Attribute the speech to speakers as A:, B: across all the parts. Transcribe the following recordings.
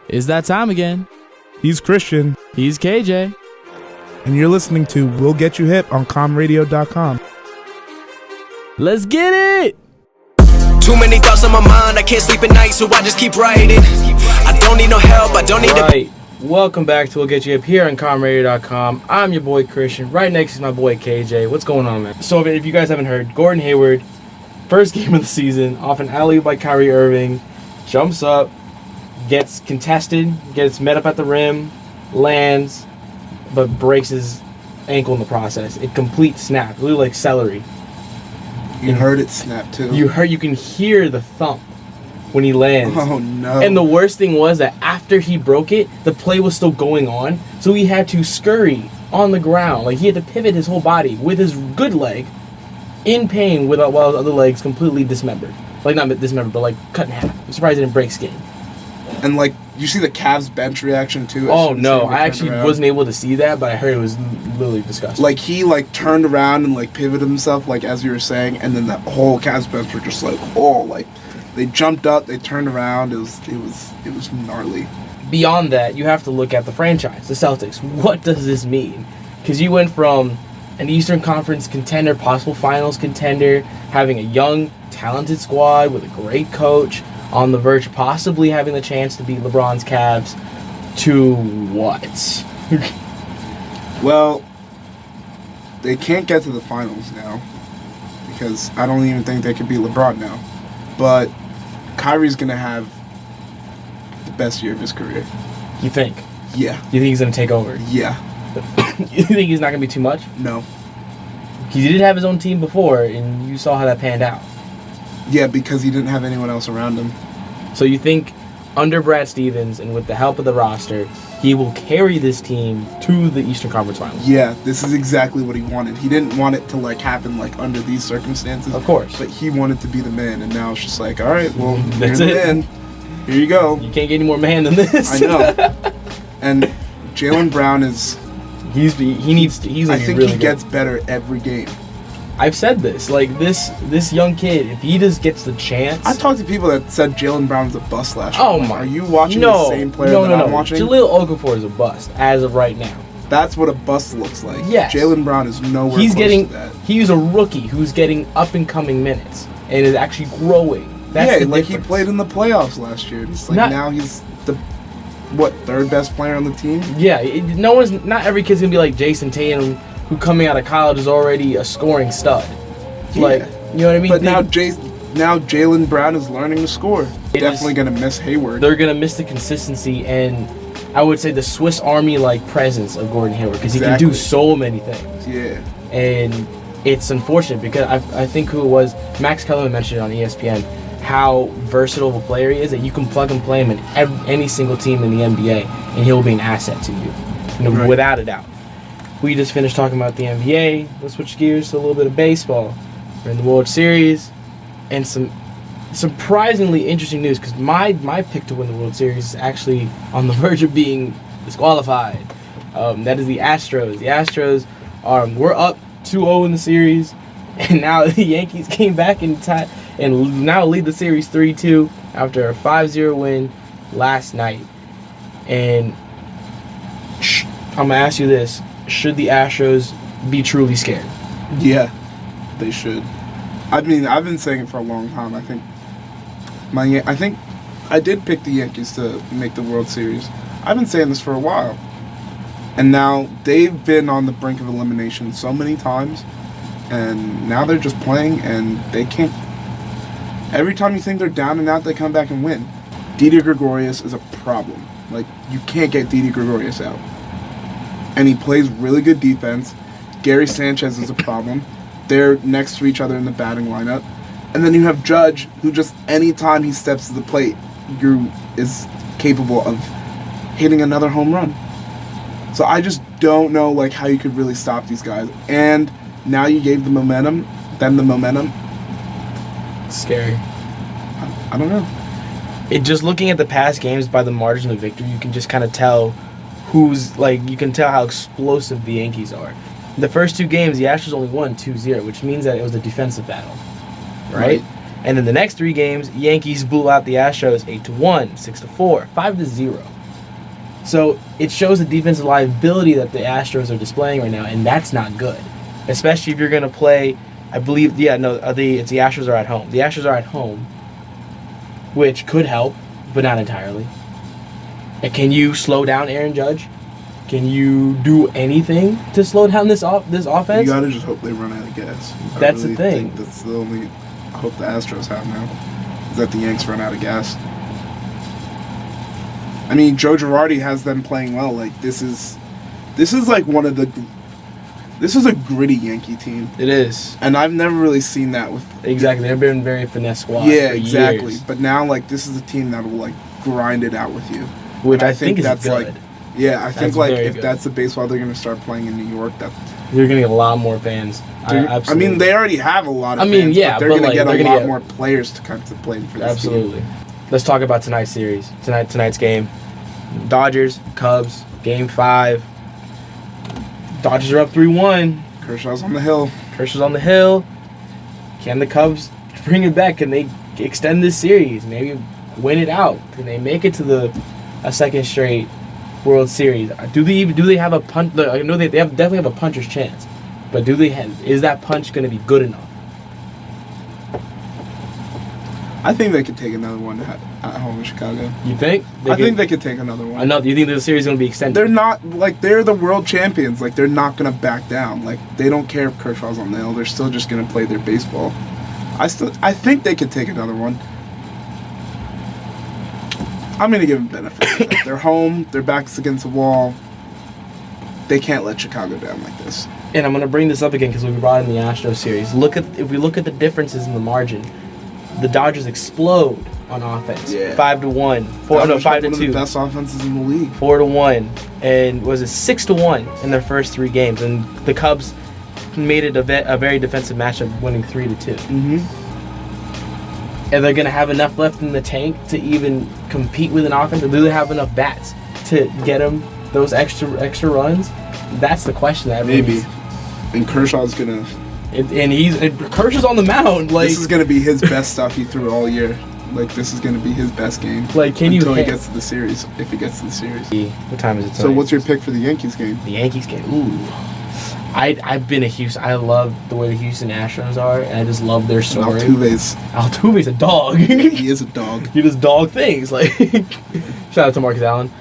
A: It's that time again.
B: He's Christian.
A: He's KJ.
B: And you're listening to We'll Get You Hip on comradio.com.
A: Let's get it!
C: Too many thoughts on my mind, I can't sleep at night, so I just keep writing. I don't need no help, I don't need
A: Right. Welcome back to We'll Get You Hip here on comradio.com. I'm your boy Christian. Right next is my boy KJ. What's going on, man? So if you guys haven't heard, Gordon Hayward, first game of the season, off an alley-oop by Kyrie Irving, jumps up, gets contested, gets met up at the rim, lands, but breaks his ankle in the process. It complete snap, really like celery.
B: You heard it snap too.
A: You can hear the thump when he lands.
B: Oh no.
A: And the worst thing was that after he broke it, the play was still going on, so he had to scurry on the ground. Like, he had to pivot his whole body with his good leg in pain while his other leg's completely dismembered. Like, not dismembered, but like cut in half. I'm surprised he didn't break skin.
B: And like, you see the Cavs bench reaction too?
A: Oh no, I actually wasn't able to see that, but I heard it was literally disgusting.
B: Like, he like turned around and like pivoted himself, like as you were saying, and then the whole Cavs bench were just like, oh, like they jumped up, they turned around. It was gnarly. Beyond
A: that, you have to look at the franchise, the Celtics. What does this mean? Because you went from an Eastern Conference contender, possible finals contender, having a young, talented squad with a great coach, on the verge of possibly having the chance to beat LeBron's Cavs, to what?
B: Well, they can't get to the finals now because I don't even think they could beat LeBron now. But Kyrie's going to have the best year of his career.
A: You think?
B: Yeah.
A: You think he's going to take over?
B: Yeah.
A: You think he's not going to be too much?
B: No.
A: He did have his own team before, and you saw how that panned out.
B: Yeah, because he didn't have anyone else around him.
A: So you think under Brad Stevens and with the help of the roster, he will carry this team to the Eastern Conference Finals?
B: Yeah, this is exactly what he wanted. He didn't want it to like happen like under these circumstances.
A: Of course.
B: But he wanted to be the man, and now it's just like, all right, well,
A: that's
B: you're
A: it.
B: The man. Here you go.
A: You can't get any more man than this.
B: I know. And Jaylen Brown is...
A: He's
B: I think
A: really
B: he gets better every game.
A: I've said this, like this young kid, if he just gets the chance.
B: I talked to people that said Jaylen Brown was a bust last year.
A: Oh my!
B: Are you watching the same player that I'm watching?
A: Jaleel Okafor is a bust as of right now.
B: That's what a bust looks like.
A: Yes.
B: Jaylen Brown is nowhere close to that.
A: He's a rookie who's getting up and coming minutes and is actually growing. That's the
B: like
A: difference.
B: He played in the playoffs last year. It's like now he's the third best player on the team.
A: Yeah, not every kid's gonna be like Jason Tatum, who coming out of college is already a scoring stud.
B: Yeah.
A: Like, you know what I mean?
B: But now Jaylen Brown is learning to score. Definitely going to miss Hayward.
A: They're going to miss the consistency and I would say the Swiss Army-like presence of Gordon Hayward because he can do so many things.
B: Yeah.
A: And it's unfortunate because I think who it was, Max Kellerman mentioned it on ESPN, how versatile of a player he is that you can plug and play him in any single team in the NBA and he'll be an asset to you,
B: Right.
A: Without a doubt. We just finished talking about the NBA. Let's switch gears to a little bit of baseball. We're in the World Series, and some surprisingly interesting news because my pick to win the World Series is actually on the verge of being disqualified. That is the Astros. The Astros we're up 2-0 in the series, and now the Yankees came back and now lead the series 3-2 after a 5-0 win last night. And I'm gonna ask you this: should the Astros be truly scared?
B: Yeah. They should. I mean, I've been saying it for a long time. I think I did pick the Yankees to make the World Series. I've been saying this for a while. And now they've been on the brink of elimination so many times. And now they're just playing and they can't. Every time you think they're down and out, they come back and win. Didi Gregorius is a problem. Like, you can't get Didi Gregorius out. And he plays really good defense. Gary Sanchez is a problem. They're next to each other in the batting lineup. And then you have Judge, who just anytime he steps to the plate, is capable of hitting another home run. So I just don't know how you could really stop these guys. And now you gave them the momentum.
A: It's scary.
B: I don't know.
A: Just looking at the past games by the margin of victory, you can just kind of tell you can tell how explosive the Yankees are. The first two games, the Astros only won 2-0, which means that it was a defensive battle, right? And then the next 3 games, Yankees blew out the Astros 8-1, 6-4, 5-0. So it shows the defensive liability that the Astros are displaying right now, and that's not good. Especially if you're going to play, I believe, the Astros are at home. The Astros are at home, which could help, but not entirely. And can you slow down Aaron Judge? Can you do anything to slow down this offense?
B: You gotta just hope they run out of gas.
A: That's the thing.
B: Think that's the only hope the Astros have now, is that the Yanks run out of gas. I mean, Joe Girardi has them playing well. Like this is like this is a gritty Yankee team.
A: It is,
B: and I've never really seen that with.
A: Exactly, they've been very finesse squad.
B: Yeah,
A: for
B: exactly.
A: years.
B: But now, like, this is a team that will like grind it out with you,
A: which I think is
B: that's
A: good.
B: Like, yeah, I think like if
A: good.
B: that's the baseball they're gonna start playing in New York, that
A: you're gonna get a lot more fans.
B: I mean, they already have a lot of. Fans,
A: yeah,
B: but they're gonna
A: like,
B: get a lot more players to come to play for this
A: absolutely.
B: team.
A: Let's talk about tonight's series. Tonight's game. Dodgers, Cubs, Game 5. Dodgers are up 3-1.
B: Kershaw's on the hill.
A: Can the Cubs bring it back? Can they extend this series? Maybe win it out? Can they make it to a second straight World Series? Do they have a punch? I know they definitely have a puncher's chance, but is that punch going to be good enough?
B: I think they could take another one at home in Chicago.
A: You think?
B: I think they could take another one.
A: I know. Do you think the series is going to be extended?
B: They're not, like, they're the world champions. Like, they're not going to back down. Like, they don't care if Kershaw's on the hill. They're still just going to play their baseball. I think they could take another one. I'm going to give them benefit. They're home. Their back's against the wall. They can't let Chicago down like this.
A: And I'm going to bring this up again because we brought in the Astros series. If we look at the differences in the margin, the Dodgers explode on offense.
B: Yeah.
A: 5-1. 5-2.
B: One of the best offenses in the league.
A: 4-1, and was it 6-1 in their first 3 games? And the Cubs made it a very defensive matchup, winning 3-2.
B: Mm-hmm.
A: And they're gonna have enough left in the tank to even compete with an offense, or do they have enough bats to get them those extra runs? That's the question.
B: Maybe. And Kershaw's gonna.
A: And Kershaw's on the mound. Like,
B: this is gonna be his best stuff he threw all year. Like, this is gonna be his best game.
A: Like,
B: until he gets to the series, if he gets to the series.
A: What time is it tonight?
B: So, what's your pick for the Yankees game?
A: The Yankees game. Ooh. I've been a Houston. I love the way the Houston Astros are, and I just love their story. Altuve's a dog.
B: He is a dog.
A: He does dog things. Like, shout out to Marcus Allen.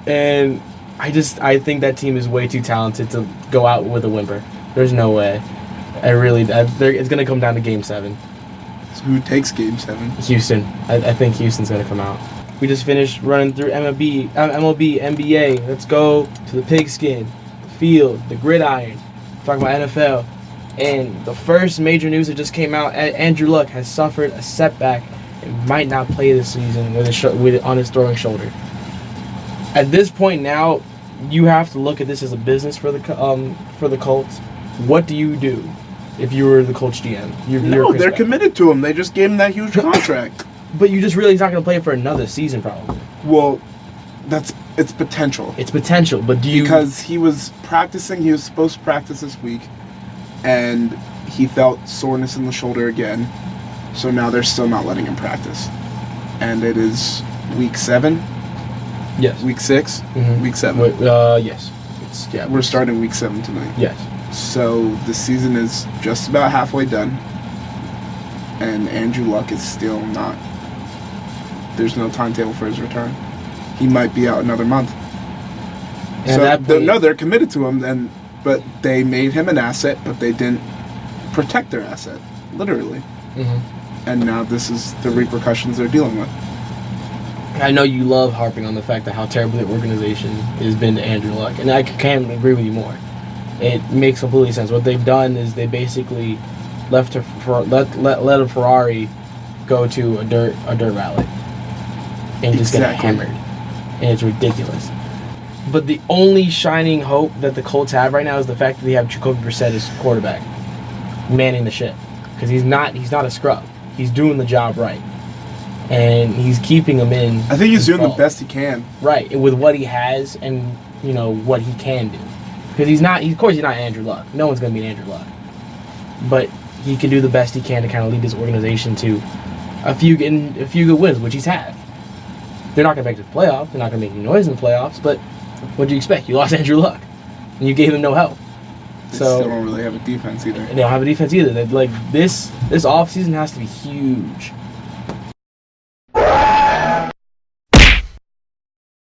A: And I think that team is way too talented to go out with a whimper. There's no way. It's gonna come down to Game 7.
B: So who takes Game 7?
A: Houston. I think Houston's gonna come out. We just finished running through MLB, NBA. Let's go to the pigskin, the field, the gridiron. Talking about NFL. And the first major news that just came out: Andrew Luck has suffered a setback and might not play this season on his throwing shoulder. At this point now, you have to look at this as a business for the Colts. What do you do if you were the Colts GM?
B: They're committed to him. They just gave him that huge contract.
A: But you just realize he's not going to play for another season, probably.
B: Well, it's potential.
A: It's potential, but
B: because he was practicing. He was supposed to practice this week, and he felt soreness in the shoulder again. So now they're still not letting him practice, and it is week 7.
A: Yes.
B: Week 6.
A: Mm-hmm.
B: Week 7.
A: Yes.
B: We're starting week 7 tonight.
A: Yes.
B: So the season is just about halfway done, and Andrew Luck is still not. There's no timetable for his return. He might be out another month. And so they're committed to him, but they made him an asset, but they didn't protect their asset, literally.
A: Mm-hmm.
B: And now this is the repercussions they're dealing with.
A: I know you love harping on the fact that how terrible the organization has been to Andrew Luck, and I can't agree with you more. It makes completely sense. What they've done is they basically let a Ferrari go to a dirt rally and just get hammered, and it's ridiculous. But the only shining hope that the Colts have right now is the fact that they have Jacoby Brissett as quarterback, manning the ship, because he's not a scrub. He's doing the job right, and he's keeping them in.
B: I think he's doing the best he can.
A: Right, with what he has and what he can do. Because he's not Andrew Luck. No one's going to beat Andrew Luck. But he can do the best he can to kind of lead this organization to a few good wins, which he's had. They're not going to make the playoffs. They're not going to make any noise in the playoffs. But what do you expect? You lost Andrew Luck, and you gave him no help.
B: They still don't really have a defense either.
A: They don't have a defense either. This offseason has to be huge.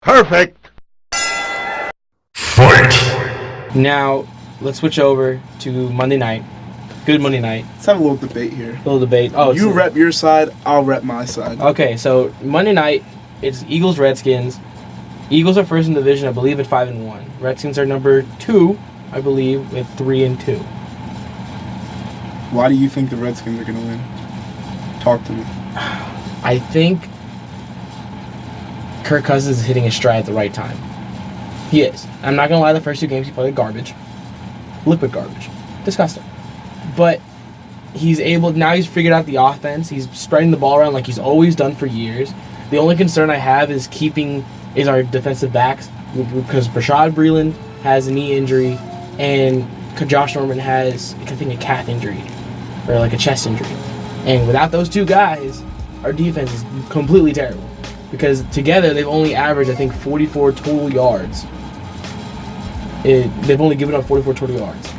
D: Perfect. Fight.
A: Now, let's switch over to Monday night. Good Monday night.
B: Let's have a little debate here.
A: Little debate. Oh,
B: You rep your side, I'll rep my side.
A: Okay, so Monday night, it's Eagles-Redskins. Eagles are first in the division, I believe, at 5-1. Redskins are number 2, I believe, with 3-2.
B: Why do you think the Redskins are going to win? Talk to me.
A: I think Kirk Cousins is hitting his stride at the right time. He is. I'm not going to lie, the first 2 games he played garbage. Liquid garbage. Disgusting. But he's figured out the offense. He's spreading the ball around like he's always done for years. The only concern I have is our defensive backs, because Rashad Breeland has a knee injury and Josh Norman has, I think, a calf injury or like a chest injury. And without those 2 guys, our defense is completely terrible, because together they've only averaged, I think, 44 total yards. They've only given up 44 total yards.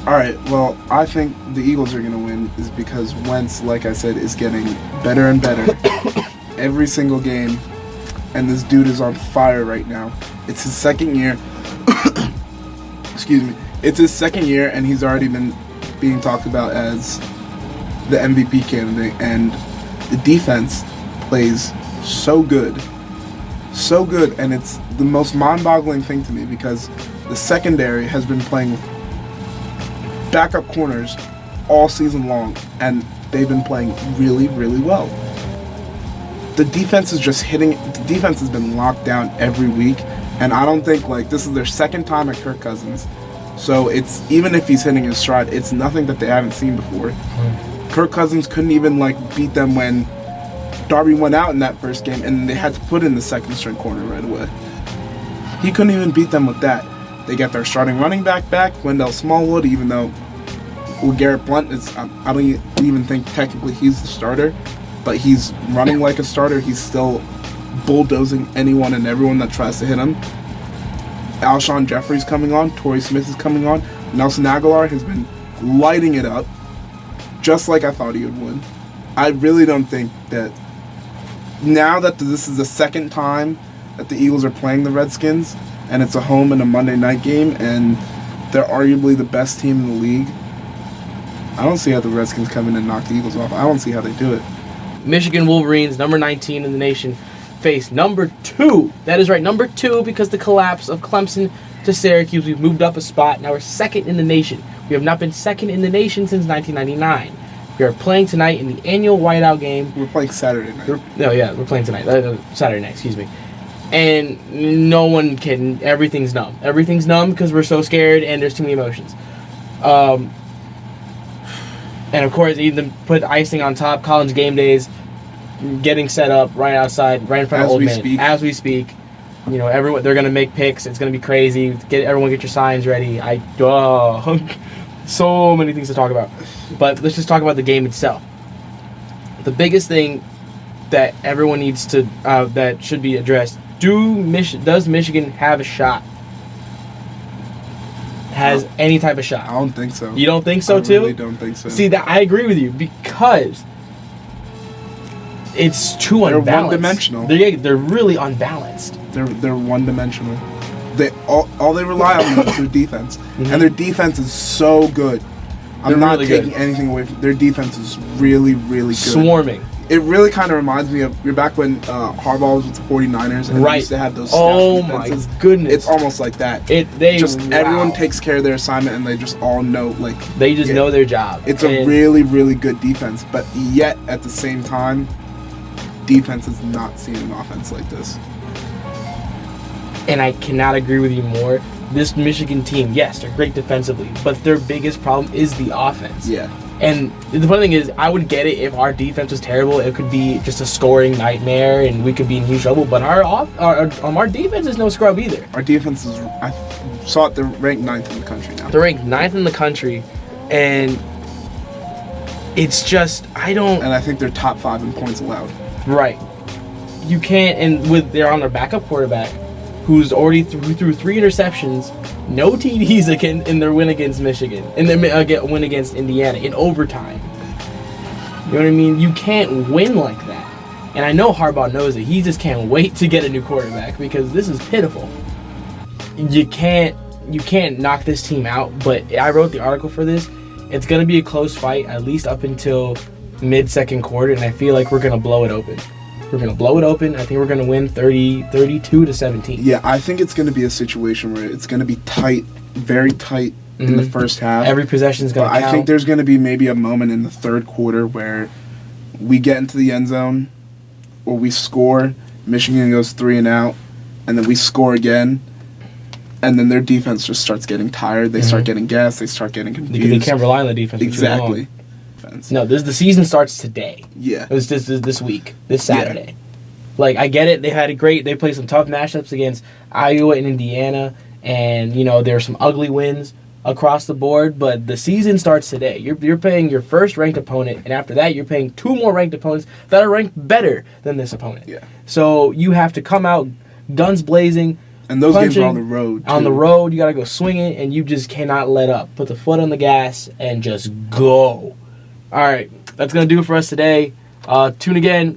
B: All right, well, I think the Eagles are going to win is because Wentz, like I said, is getting better and better every single game, and this dude is on fire right now. It's his second year. Excuse me. It's his second year, and he's already been being talked about as the MVP candidate, and the defense plays so good. So good, and it's the most mind-boggling thing to me because the secondary has been playing backup corners all season long, and they've been playing really, really well. The defense is just hitting. The defense has been locked down every week, and I don't think this is their second time at Kirk Cousins. So it's, even if he's hitting his stride, it's nothing that they haven't seen before. Kirk Cousins couldn't even beat them when Darby went out in that first game, and they had to put in the second string corner right away. He couldn't even beat them with that. They got their starting running back, Wendell Smallwood, even though Garrett Blount is, I don't even think technically he's the starter, but he's running like a starter. He's still bulldozing anyone and everyone that tries to hit him. Alshon Jeffrey's coming on. Torrey Smith is coming on. Nelson Aguilar has been lighting it up, just like I thought he would win. I really don't think that, now that this is the second time that the Eagles are playing the Redskins, and it's a home and a Monday night game, and they're arguably the best team in the league, I don't see how the Redskins come in and knock the Eagles off. I don't see how they do it.
A: Michigan Wolverines, number 19 in the nation, face number 2. That is right, number 2, because the collapse of Clemson to Syracuse. We've moved up a spot. Now we're second in the nation. We have not been second in the nation since 1999. We are playing tonight in the annual whiteout game.
B: We're playing Saturday night.
A: We're playing tonight. Saturday night, excuse me. And no one can. Everything's numb. Everything's numb because we're so scared and there's too many emotions. And of course, even put icing on top. College game days, getting set up right outside, right in front of Old Man. As we speak, everyone, they're gonna make picks. It's gonna be crazy. Everyone, get your signs ready. So many things to talk about, but let's just talk about the game itself. The biggest thing that everyone needs to that should be addressed: does Michigan have a shot? Has any type of shot?
B: I don't think so.
A: You don't think so too?
B: I really don't think so.
A: See, that I agree with you, because it's too unbalanced.
B: They're one-dimensional.
A: They're really unbalanced.
B: They're one-dimensional. All they rely on is their defense, and their defense is so good. I'm not taking anything away from their defense. Is really, really good.
A: Swarming.
B: It really kind of reminds me of, you're back when Harbaugh was with the 49ers, and they used to have those
A: staff
B: defenses.
A: My goodness.
B: It's almost like that. Everyone takes care of their assignment, and they just all know,
A: they just know their job.
B: It's a really, really good defense, but yet at the same time, defense has not seen an offense like this.
A: And I cannot agree with you more. This Michigan team, yes, they're great defensively, but their biggest problem is the offense.
B: Yeah.
A: And the funny thing is, I would get it if our defense was terrible. It could be just a scoring nightmare, and we could be in huge trouble. But our defense is no scrub either.
B: Our defense is, I saw it, they're ranked 9th in the country now.
A: They're ranked 9th in the country, and It's just, I don't...
B: And I think they're top 5 in points allowed.
A: Right. You can't, and they're on their backup quarterback, who's already threw 3 interceptions, no TDs again in their win against Michigan, in their win against Indiana in overtime. You know what I mean? You can't win like that. And I know Harbaugh knows it. He just can't wait to get a new quarterback because this is pitiful. You can't knock this team out, but I wrote the article for this. It's going to be a close fight, at least up until mid-second quarter, and I feel like we're going to blow it open. We're going to blow it open. I think we're going to win 32-17.
B: Yeah, I think it's going to be a situation where it's going to be tight, very tight in the first half.
A: Every possession is going to count.
B: I think there's going to be maybe a moment in the third quarter where we get into the end zone, or we score, Michigan goes 3 and out, and then we score again, and then their defense just starts getting tired. They start getting gassed. They start getting confused.
A: Because they can't rely on the defense.
B: Exactly.
A: No, the season starts today.
B: Yeah.
A: It was this week, this Saturday. Yeah. Like, I get it. They played some tough matchups against Iowa and Indiana, and, you know, there are some ugly wins across the board, but the season starts today. You're playing your first ranked opponent, and after that, you're playing 2 more ranked opponents that are ranked better than this opponent.
B: Yeah.
A: So you have to come out guns blazing.
B: And those
A: punching,
B: games are on the road, too.
A: On the road, you got to go swinging, and you just cannot let up. Put the foot on the gas and just go. All right, that's going to do it for us today. Tune again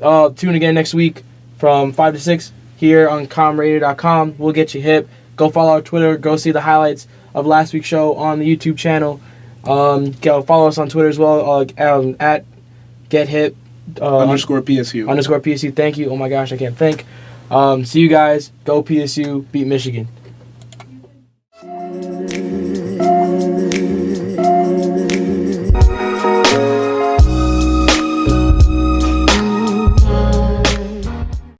A: next week from 5 to 6 here on comradio.com. We'll get you hip. Go follow our Twitter. Go see the highlights of last week's show on the YouTube channel. Go follow us on Twitter as well at GetHip.
B: _PSU.
A: _PSU. Thank you. Oh my gosh, I can't think. See you guys. Go PSU. Beat Michigan.